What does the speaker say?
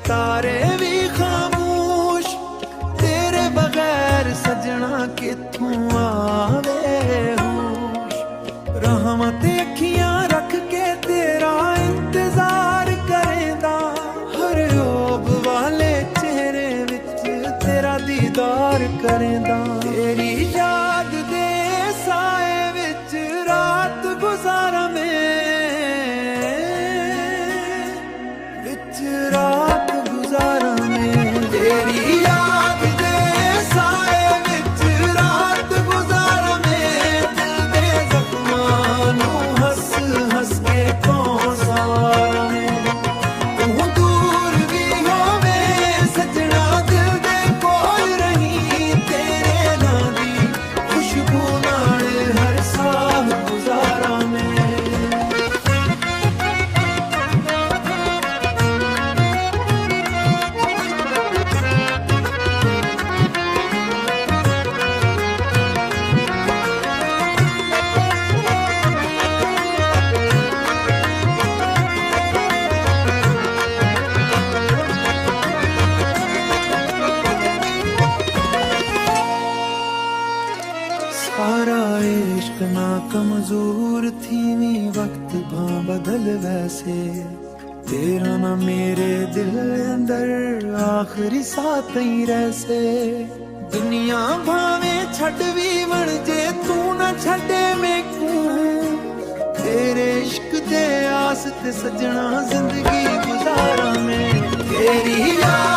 तारे भी खामोश, तेरे बगैर सजना किथों आवे होश। रहमत अखियां रख के तेरा इंतजार करेंदा, हर रोब वाले चेहरे विच तेरा दीदार करेंदा। तेरी याद दे साए विच रात गुजारा मैं, विच रात गुजारा मैं। तेरी याद दे साए विच रात गुजारा मैं, दिल दे जख्मां नूं हस हस के कौन सवारा मैं। तू दूर भी होवे सजना दिल दे कोल रही, तेरे नां दी खुशबू नाल हर साह गुजारा मैं। सारा इश्क ना कमजोर थी वी वक्त भां बदल वैसे, तेरा ना मेरे दिल अंदर आखिरी साथ ही रहसे। दुनिया भावे छड़ भी बन जे तू ना छड़े मैनू, तेरे इश्क दे आस ते सजना जिंदगी गुजारा मैं। तेरी याद